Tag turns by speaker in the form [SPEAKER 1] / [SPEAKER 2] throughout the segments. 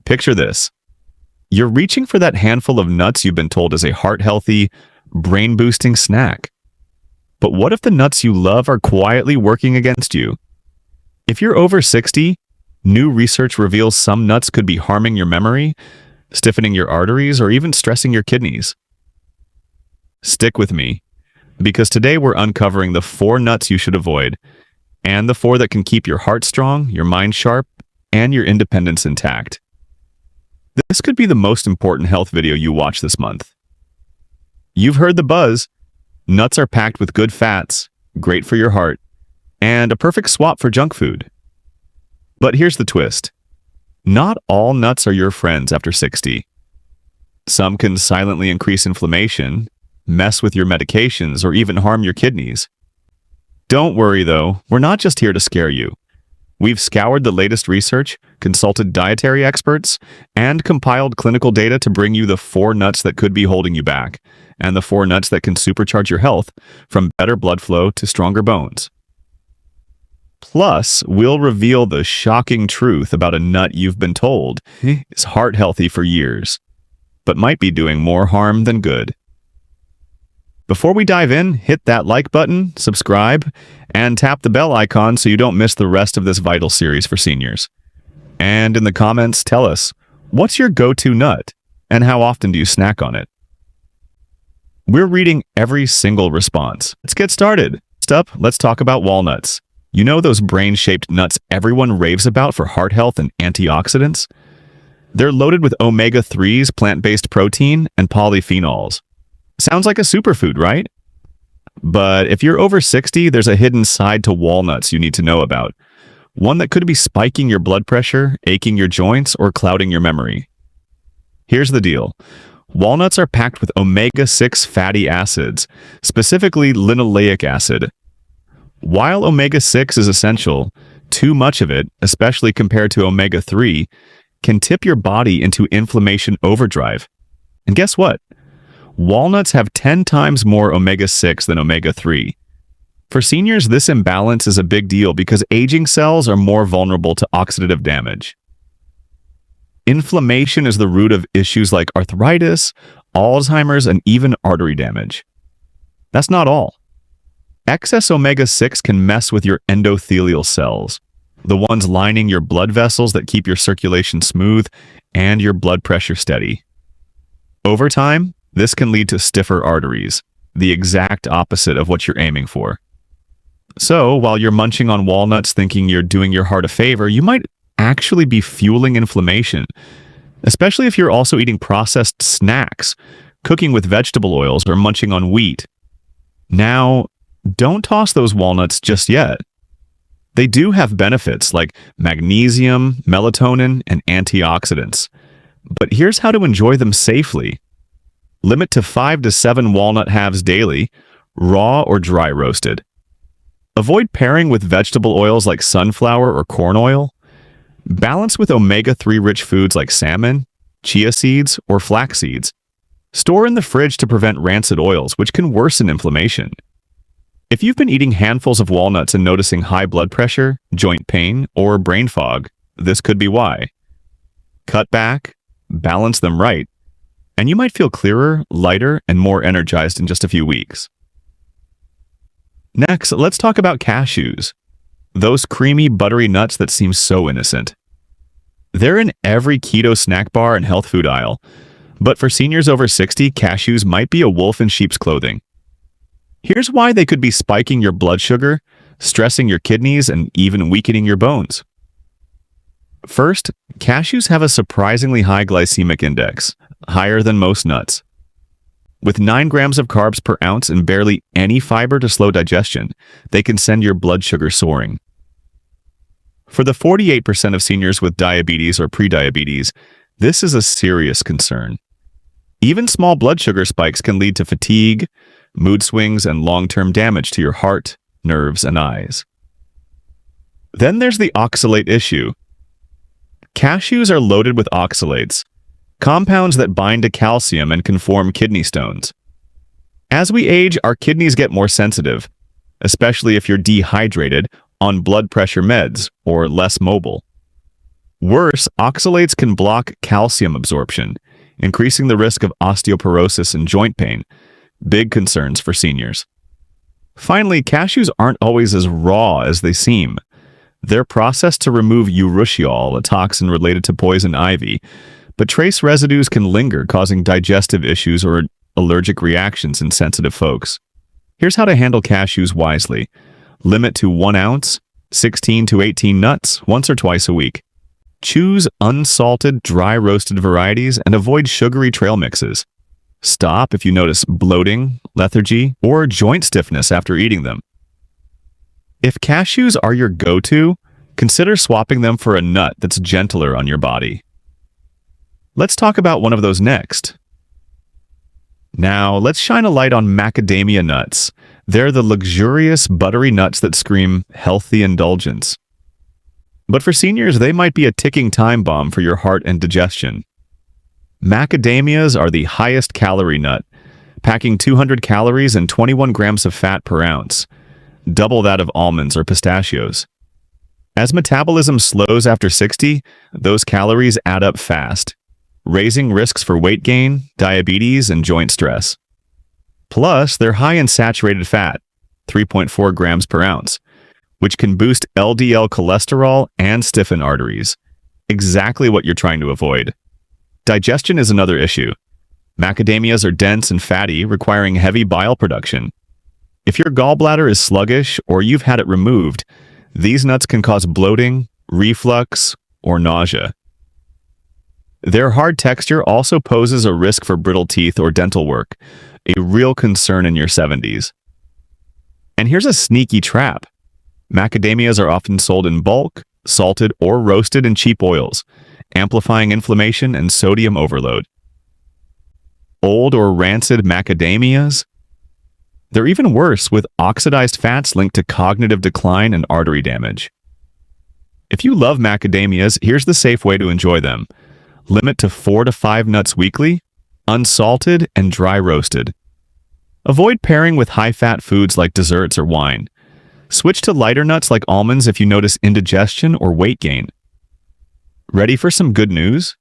[SPEAKER 1] Picture this. You're reaching for that handful of nuts you've been told is a heart-healthy, brain-boosting snack. But what if the nuts you love are quietly working against you? If you're over 60, new research reveals some nuts could be harming your memory, stiffening your arteries, or even stressing your kidneys. Stick with me, because today we're uncovering the 4 nuts you should avoid, and the 4 that can keep your heart strong, your mind sharp, and your independence intact. This could be the most important health video you watch this month. You've heard the buzz. Nuts are packed with good fats, great for your heart, and a perfect swap for junk food. But here's the twist. Not all nuts are your friends after 60. Some can silently increase inflammation, mess with your medications, or even harm your kidneys. Don't worry though, we're not just here to scare you. We've scoured the latest research, consulted dietary experts, and compiled clinical data to bring you the 4 nuts that could be holding you back, and the 4 nuts that can supercharge your health, from better blood flow to stronger bones. Plus, we'll reveal the shocking truth about a nut you've been told is heart healthy for years, but might be doing more harm than good. Before we dive in, hit that like button, subscribe, and tap the bell icon so you don't miss the rest of this vital series for seniors. And in the comments, tell us, what's your go-to nut, and how often do you snack on it? We're reading every single response. Let's get started. First up, let's talk about walnuts. You know those brain-shaped nuts everyone raves about for heart health and antioxidants? They're loaded with omega-3s, plant-based protein, and polyphenols. Sounds like a superfood, right? But if you're over 60, there's a hidden side to walnuts you need to know about. One that could be spiking your blood pressure, aching your joints, or clouding your memory. Here's the deal. Walnuts are packed with omega-6 fatty acids, specifically linoleic acid. While omega-6 is essential, too much of it, especially compared to omega-3, can tip your body into inflammation overdrive. And guess what? Walnuts have 10 times more omega-6 than omega-3. For seniors, this imbalance is a big deal because aging cells are more vulnerable to oxidative damage. Inflammation is the root of issues like arthritis, Alzheimer's, and even artery damage. That's not all. Excess omega-6 can mess with your endothelial cells, the ones lining your blood vessels that keep your circulation smooth and your blood pressure steady. Over time, this can lead to stiffer arteries, the exact opposite of what you're aiming for. So, while you're munching on walnuts thinking you're doing your heart a favor, you might actually be fueling inflammation, especially if you're also eating processed snacks, cooking with vegetable oils, or munching on wheat. Now, don't toss those walnuts just yet. They do have benefits like magnesium, melatonin, and antioxidants. But here's how to enjoy them safely. Limit to 5 to 7 walnut halves daily, raw or dry roasted. Avoid pairing with vegetable oils like sunflower or corn oil. Balance with omega-3 rich foods like salmon, chia seeds, or flax seeds. Store in the fridge to prevent rancid oils, which can worsen inflammation. If you've been eating handfuls of walnuts and noticing high blood pressure, joint pain, or brain fog, this could be why. Cut back, balance them right, and you might feel clearer, lighter, and more energized in just a few weeks. Next, let's talk about cashews. Those creamy, buttery nuts that seem so innocent. They're in every keto snack bar and health food aisle, but for seniors over 60, cashews might be a wolf in sheep's clothing. Here's why they could be spiking your blood sugar, stressing your kidneys, and even weakening your bones. First, cashews have a surprisingly high glycemic index, higher than most nuts. With 9 grams of carbs per ounce and barely any fiber to slow digestion, they can send your blood sugar soaring. For the 48% of seniors with diabetes or prediabetes, this is a serious concern. Even small blood sugar spikes can lead to fatigue, mood swings, and long-term damage to your heart, nerves, and eyes. Then there's the oxalate issue. Cashews are loaded with oxalates, compounds that bind to calcium and can form kidney stones. As we age, our kidneys get more sensitive, especially if you're dehydrated, on blood pressure meds, or less mobile. Worse, oxalates can block calcium absorption, increasing the risk of osteoporosis and joint pain, big concerns for seniors. Finally, cashews aren't always as raw as they seem. They're processed to remove urushiol, a toxin related to poison ivy, but trace residues can linger, causing digestive issues or allergic reactions in sensitive folks. Here's how to handle cashews wisely. Limit to 1 ounce, 16 to 18 nuts, once or twice a week. Choose unsalted, dry roasted varieties and avoid sugary trail mixes. Stop if you notice bloating, lethargy, or joint stiffness after eating them. If cashews are your go-to, consider swapping them for a nut that's gentler on your body. Let's talk about one of those next. Now, let's shine a light on macadamia nuts. They're the luxurious, buttery nuts that scream healthy indulgence. But for seniors, they might be a ticking time bomb for your heart and digestion. Macadamias are the highest calorie nut, packing 200 calories and 21 grams of fat per ounce, double that of almonds or pistachios. As metabolism slows after 60, those calories add up fast, raising risks for weight gain, diabetes, and joint stress. Plus, they're high in saturated fat, 3.4 grams per ounce, which can boost LDL cholesterol and stiffen arteries, exactly what you're trying to avoid. Digestion is another issue. Macadamias are dense and fatty, requiring heavy bile production. If your gallbladder is sluggish or you've had it removed, these nuts can cause bloating, reflux, or nausea. Their hard texture also poses a risk for brittle teeth or dental work, a real concern in your 70s. And here's a sneaky trap. Macadamias are often sold in bulk, salted, or roasted in cheap oils, amplifying inflammation and sodium overload. Old or rancid macadamias? They're even worse, with oxidized fats linked to cognitive decline and artery damage. If you love macadamias, here's the safe way to enjoy them. Limit to 4 to 5 nuts weekly, unsalted and dry roasted. Avoid pairing with high-fat foods like desserts or wine. Switch to lighter nuts like almonds if you notice indigestion or weight gain. Ready for some good news?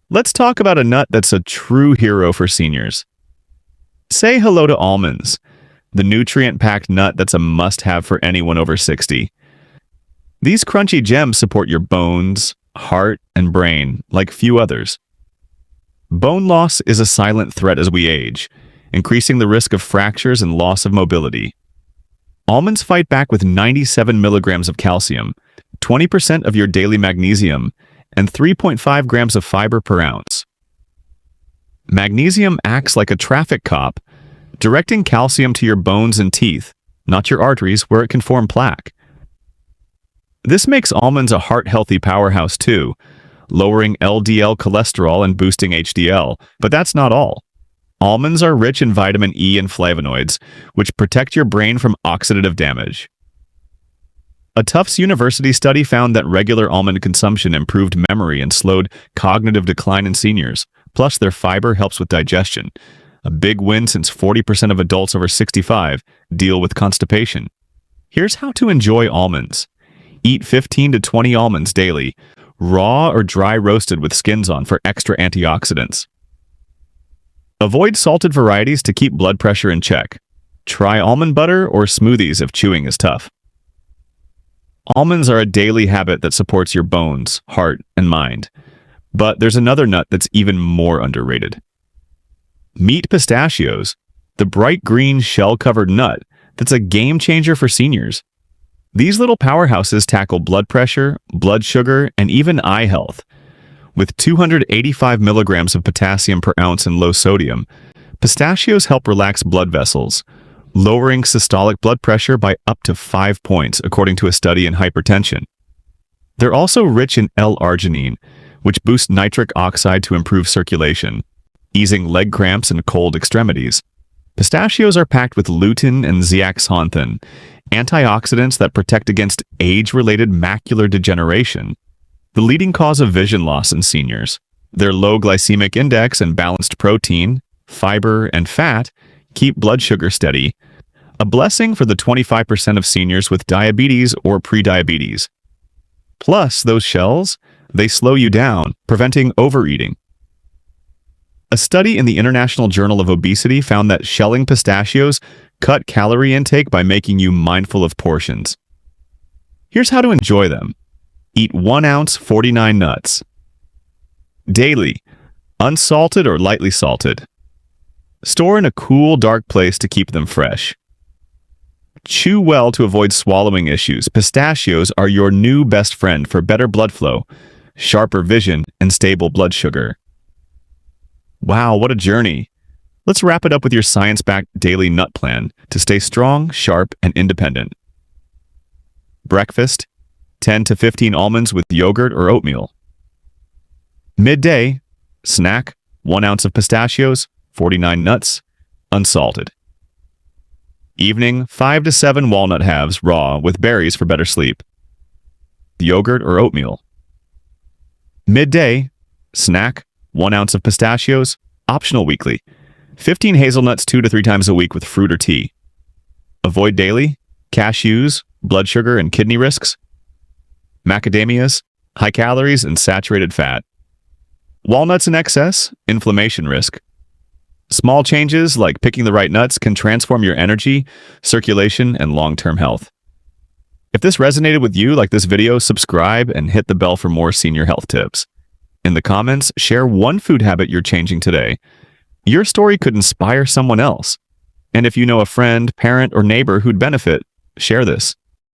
[SPEAKER 1] Let's talk about a nut that's a true hero for seniors. Say hello to almonds, the nutrient-packed nut that's a must-have for anyone over 60. These crunchy gems support your bones, heart, and brain like few others. Bone loss is a silent threat as we age, increasing the risk of fractures and loss of mobility. Almonds fight back with 97 milligrams of calcium, 20% of your daily magnesium, and 3.5 grams of fiber per ounce. Magnesium acts like a traffic cop, directing calcium to your bones and teeth, not your arteries where it can form plaque. This makes almonds a heart-healthy powerhouse too, lowering LDL cholesterol and boosting HDL, but that's not all. Almonds are rich in vitamin E and flavonoids, which protect your brain from oxidative damage. A Tufts University study found that regular almond consumption improved memory and slowed cognitive decline in seniors. Plus, their fiber helps with digestion. A big win since 40% of adults over 65 deal with constipation. Here's how to enjoy almonds. Eat 15 to 20 almonds daily, raw or dry roasted with skins on for extra antioxidants. Avoid salted varieties to keep blood pressure in check. Try almond butter or smoothies if chewing is tough. Almonds are a daily habit that supports your bones, heart, and mind. But there's another nut that's even more underrated. Meet pistachios, the bright green shell-covered nut that's a game changer for seniors. These little powerhouses tackle blood pressure, blood sugar, and even eye health. With 285 milligrams of potassium per ounce and low sodium, pistachios help relax blood vessels, lowering systolic blood pressure by up to 5 points, according to a study in hypertension. They're also rich in L-arginine, which boosts nitric oxide to improve circulation, easing leg cramps and cold extremities. Pistachios are packed with lutein and zeaxanthin, antioxidants that protect against age-related macular degeneration, the leading cause of vision loss in seniors. Their low glycemic index and balanced protein, fiber, and fat keep blood sugar steady, a blessing for the 25% of seniors with diabetes or prediabetes. Plus, those shells, They slow you down, preventing overeating. A study in the International Journal of Obesity found that shelling pistachios cut calorie intake by making you mindful of portions. Here's how to enjoy them. Eat 1 ounce 49 nuts. Daily, unsalted or lightly salted. Store in a cool, dark place to keep them fresh. Chew well to avoid swallowing issues. Pistachios are your new best friend for better blood flow, sharper vision, and stable blood sugar. Wow, what a journey! Let's wrap it up with your science-backed daily nut plan to stay strong, sharp, and independent. Breakfast, 10 to 15 almonds with yogurt or oatmeal. Midday, snack, 1 ounce of pistachios, 49 nuts, unsalted. Evening, 5 to 7 walnut halves raw with berries for better sleep. Yogurt or oatmeal. Midday, snack, 1 ounce of pistachios, optional weekly. 15 hazelnuts 2 to 3 times a week with fruit or tea. Avoid daily, cashews, blood sugar and kidney risks. Macadamias, high calories and saturated fat. Walnuts in excess, inflammation risk. Small changes like picking the right nuts can transform your energy, circulation, and long-term health. If this resonated with you, like this video, subscribe and hit the bell for more senior health tips. In the comments, share one food habit you're changing today. Your story could inspire someone else. And if you know a friend, parent, or neighbor who'd benefit, share this.